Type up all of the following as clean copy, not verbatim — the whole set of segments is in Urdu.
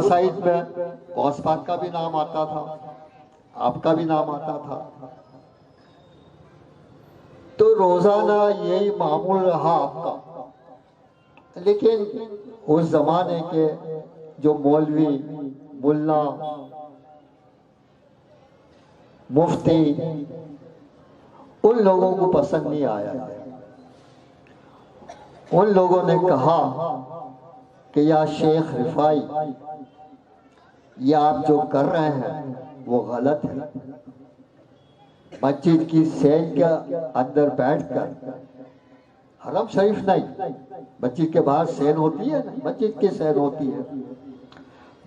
سائٹ میں غوث پاک کا بھی نام آتا تھا، آپ کا بھی نام آتا تھا، تو روزانہ یہی معمول رہا آپ کا. لیکن اس زمانے کے جو مولوی، ملا، مفتی، ان لوگوں کو پسند نہیں آیا. ان لوگوں نے کہا کہ یا شیخ رفاعی، یہ آپ جو کر رہے ہیں وہ غلط ہے. مسجد کی سین کے اندر بیٹھ کر، حرم شریف نہیں، مسجد کے باہر سین ہوتی ہے، مسجد کی سین ہوتی ہے،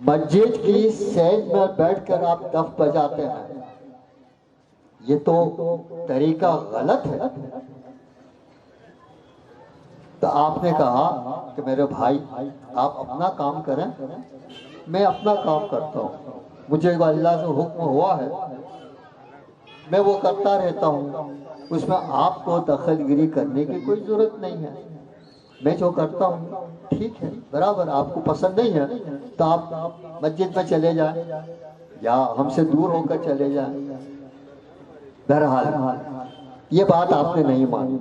مسجد کی سین میں بیٹھ کر آپ دف بجاتے ہیں، یہ تو طریقہ غلط ہے. تو آپ نے کہا کہ میرے بھائی آپ اپنا کام کریں، میں اپنا کام کرتا ہوں، مجھے اللہ سے حکم ہوا ہے میں وہ کرتا رہتا ہوں، اس میں آپ کو دخل گیری کرنے کی کوئی ضرورت نہیں ہے. میں جو کرتا ہوں ٹھیک ہے، برابر. آپ کو پسند نہیں ہے تو آپ مسجد میں چلے جائیں یا ہم سے دور ہو کر چلے جائیں. بہرحال یہ بات آپ نے نہیں مانی.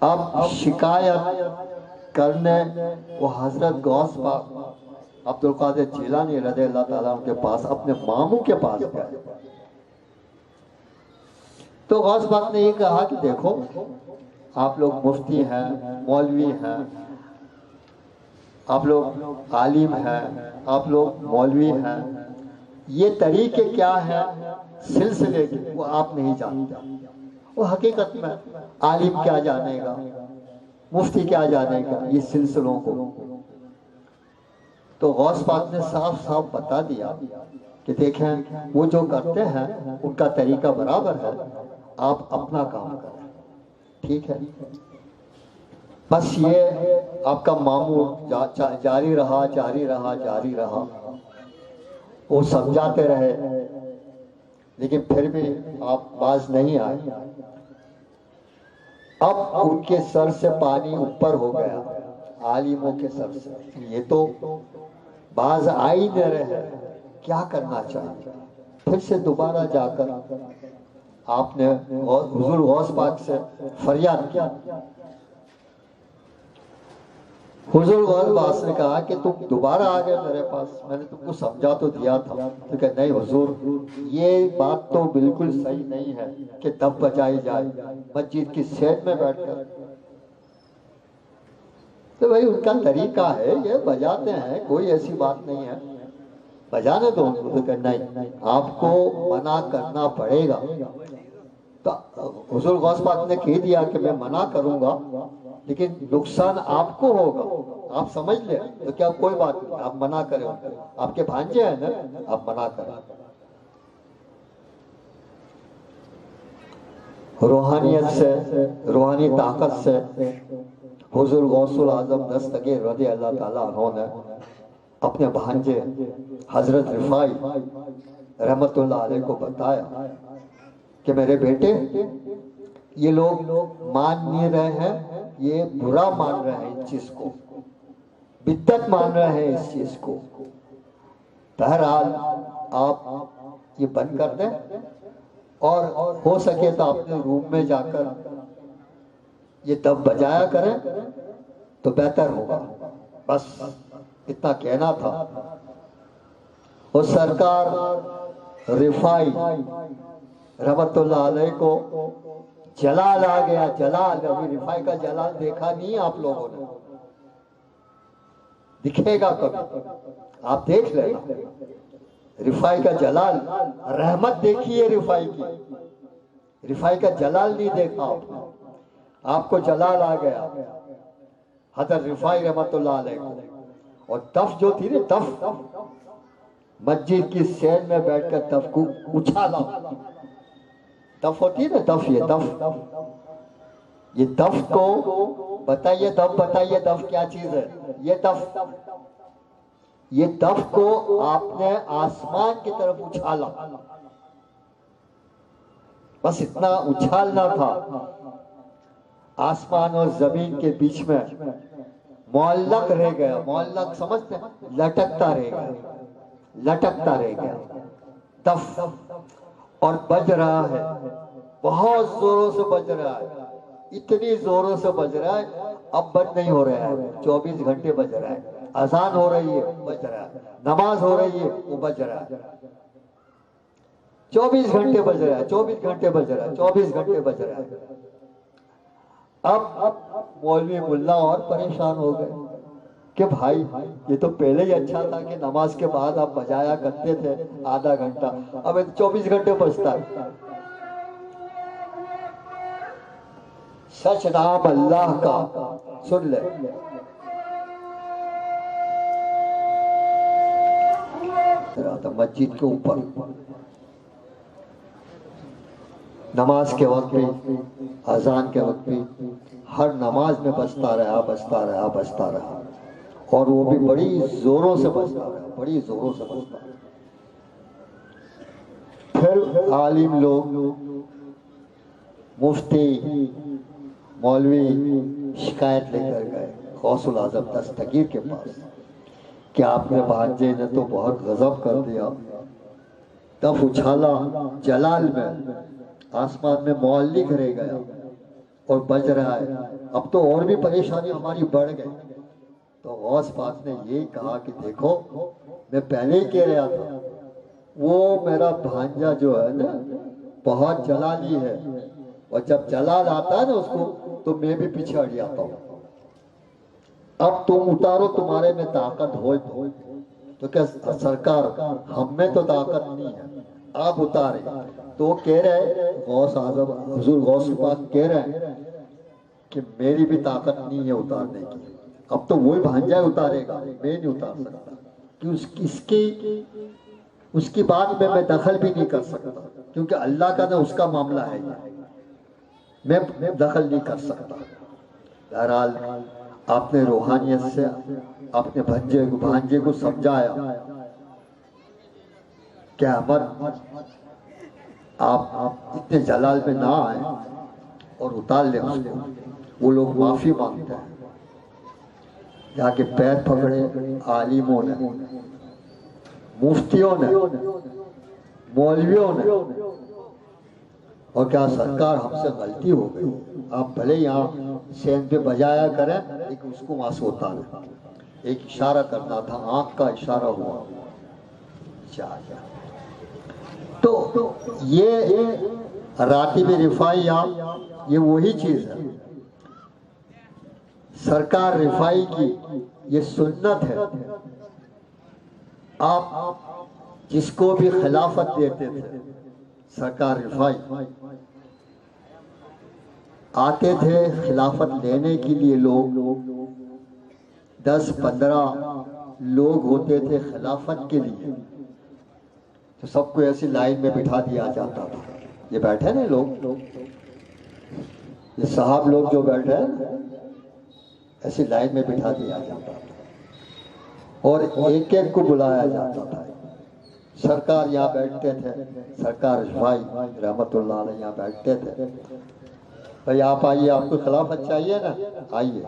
اب شکایت کرنے وہ حضرت غوث پاک عبد القادر جیلانی رضی اللہ تعالیٰ عنہ کے پاس، اپنے ماموں کے پاس گئے. تو غوث پاک نے یہ کہا کہ دیکھو آپ لوگ مفتی ہیں، مولوی ہیں، آپ لوگ عالم ہیں، آپ لوگ مولوی ہیں، یہ طریقے کیا ہیں سلسلے کے وہ آپ نہیں جانتے. وہ حقیقت میں عالم کیا جانے گا، مفتی کیا جانے گا یہ سلسلوں کو. تو غوث پاک نے صاف صاف بتا دیا کہ دیکھیں وہ جو کرتے ہیں ان کا طریقہ برابر ہے، آپ اپنا کام کریں، ٹھیک ہے. بس یہ آپ کا معمول جاری رہا جاری رہا جاری رہا. وہ سمجھاتے رہے لیکن پھر بھی آپ باز نہیں آئے. اب ان کے سر سے پانی اوپر ہو گیا، عالموں کے سر سے. یہ تو باز آئی نہ رہے، کیا کرنا چاہیے. پھر سے دوبارہ جا کر آپ نے حضور غوث پاک سے فریاد کیا. حضور غوث پاک نے کہا کہ تم دوبارہ آ گئے میرے پاس، میں نے تم کو سمجھا تو دیا تھا. تو کہ نہیں حضور، یہ بات تو بالکل صحیح نہیں ہے کہ دف بجائی جائے مسجد کی سین میں بیٹھ کر. تو بھائی ان کا طریقہ ہے، یہ بجاتے ہیں، کوئی ایسی بات نہیں ہے، بجانے دو ان کو. تو کہ نہیں، آپ کو منع کرنا پڑے گا. تو حضور غوث پاک نے کہہ دیا کہ میں منع کروں گا لیکن نقصان آپ کو ہوگا، آپ سمجھ لیں. تو کیا کوئی بات نہیں، آپ منع کریں، آپ کے بھانجے ہیں نا، آپ منع کریں. روحانیت سے، روحانی طاقت سے حضور غوث العظم دستگیر رضی اللہ تعالیٰ عنہ نے اپنے بھانجے حضرت رفاعی رحمت اللہ علیہ کو بتایا کہ میرے بیٹے یہ لوگ مان نہیں رہے ہیں، یہ برا مان رہے ہیں، اس چیز کو بدعت مان رہے ہیں اس چیز کو. بہرحال آپ یہ بند کر دیں اور ہو سکے تو اپنے روم میں جا کر یہ دف بجایا کریں تو بہتر ہوگا. بس اتنا کہنا تھا. اور سرکار رفاعی رحمت اللہ علیہ کو جلال آ گیا. جلال، ابھی رفاعی کا جلال دیکھا نہیں آپ لوگوں نے، دکھے گا کبھی، آپ دیکھ لینا. رفاعی کا جلال، رحمت دیکھیے رفاعی کی، رفاعی کا جلال نہیں دیکھا آپ نے. آپ کو جلال آ گیا حضرت رفاعی رحمت اللہ علیہ کو. اور دف جو تھی نا، دف مسجد کی سین میں بیٹھ کر دف کو اچھالا. دف ہوتی ہے نا، دف، یہ دف کو بتائیے، دف بتائیے، دف کیا چیز ہے. یہ دف کو آپ نے آسمان کی طرف اچھالا. بس اتنا اچھالنا تھا، آسمان اور زمین کے بیچ میں معلق رہ گیا. معلق سمجھتے ہیں؟ لٹکتا رہ گیا, لٹکتا رہ گیا. تف اور بج رہا ہے, بہت زوروں سے بج رہا ہے, اتنی زوروں سے بج رہا ہے اب بند نہیں ہو رہا ہے. 24 گھنٹے بج رہا ہے. اذان ہو رہی ہے بج رہا ہے, نماز ہو رہی ہے وہ بج رہا ہے. 24 گھنٹے بج رہا ہے, 24 گھنٹے بج رہا ہے, 24 گھنٹے بج رہا ہے. اب مولوی ملا اور پریشان ہو گئے کہ بھائی یہ تو پہلے ہی اچھا تھا کہ نماز کے بعد آپ بجایا کرتے تھے آدھا گھنٹہ, اب 24 گھنٹے بجتا ہے. سچ نام اللہ کا, سن لے, مسجد کے اوپر نماز کے وقت بھی, اذان کے وقت بھی, ہر نماز میں بجتا رہا, بجتا رہا, بجتا رہا, اور وہ بھی بڑی زوروں سے بجتا رہا, بڑی زوروں سے بجتا رہا. پھر عالم لوگ, مفتی, مولوی شکایت لے کر گئے غوث الاعظم دستگیر کے پاس کہ آپ نے بھانجے نے تو بہت غضب کر دیا. تب اچھالا جلال میں, آسمان میں معلق رہ گیا اور بج رہا ہے. اب تو اور بھی پریشانی ہماری بڑھ گئی. تو غوث پاک نے یہ کہا کہ دیکھو میں پہلے ہی کہہ رہا تھا, وہ میرا بھانجا جو ہے نا بہت جلالی ہے, اور جب جلال آتا ہے نا اس کو تو میں بھی پیچھے ہٹ جاتا ہوں. اب تم اتارو, تمہارے میں طاقت ہو تو کیا سرکار ہم میں تو طاقت نہیں ہے, آپ اتارے. تو کہہ رہے غوث اعظم حضور غوث پاک کہہ رہے ہیں کہ میری بھی طاقت نہیں ہے اتارنے کی. اب تو وہی بھانجا اتارے گا, میں نہیں اتار سکتا, کہ اس کی بات میں دخل بھی نہیں کر سکتا, کیونکہ اللہ کا نا اس کا معاملہ ہے, میں دخل نہیں کر سکتا. بہرحال آپ نے روحانیت سے اپنے بھانجے کو سمجھایا کہ احمد آپ اتنے جلال میں نہ آئیں اور اتار لیں اس کو. وہ لوگ معافی مانگتے ہیں, جا کے پیر پکڑے عالموں نے, مفتیوں نے, مولویوں نے, اور کیا سرکار ہم سے غلطی ہو گئی, آپ بھلے یہاں سین پہ بجایا کریں لیکن اس کو وہاں سے اتاریں. ایک اشارہ کرنا تھا, آنکھ کا اشارہ ہوا, تو یہ راتب رفاعی یہ وہی چیز ہے. سرکار رفاعی کی یہ سنت ہے. آپ جس کو بھی خلافت دیتے تھے سرکار رفاعی آتے تھے خلافت لینے کے لیے, لوگ 10-15 لوگ ہوتے تھے خلافت کے لیے, تو سب کو ایسی لائن میں بٹھا دیا جاتا تھا. یہ بیٹھے نا لوگ, یہ صاحب لوگ جو بیٹھے ہیں ایسی لائن میں بٹھا دیا جاتا تھا, اور ایک ایک کو بلایا جاتا تھا. سرکار یہاں بیٹھتے تھے, سرکار رفاعی رحمت اللہ علیہ یہاں بیٹھتے تھے. بھائی آپ آئیے, آپ کو خلافت چاہیے نا, آئیے.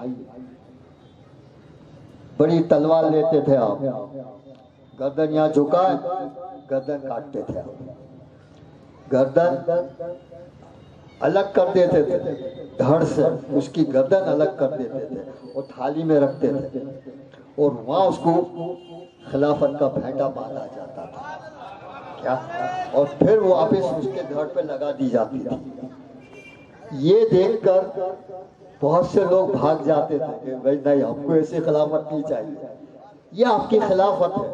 بڑی تلوار لیتے تھے آپ, گردن یہاں جھکائے, گردن کاٹتے تھے آپ, گردن الگ کر دیتے تھے دھڑ سے, اس کی گردن الگ کر دیتے تھے اور تھالی میں رکھتے تھے, اور وہاں اس کو خلافت کا پھینٹا باندھا جاتا تھا کیا, اور پھر وہ واپس اس کے دھڑ پہ لگا دی جاتی تھی. یہ دیکھ کر بہت سے لوگ بھاگ جاتے تھے کہ بھائی نہیں, ہم کو ایسی خلافت نہیں چاہیے. یہ آپ کی خلافت ہے,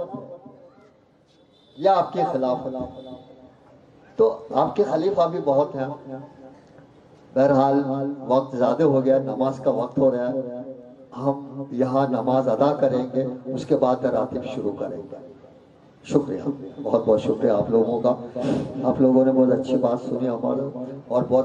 یہ آپ کی خلافت ہے. تو آپ کے خلیفہ بھی بہت ہیں. بہرحال وقت زیادہ ہو گیا, نماز کا وقت ہو رہا ہے. ہم یہاں نماز ادا کریں گے, اس کے بعد راتب شروع کریں گے. شکریہ, بہت بہت شکریہ آپ لوگوں کا. آپ لوگوں نے بہت اچھی بات سنی ہمارے, اور بہت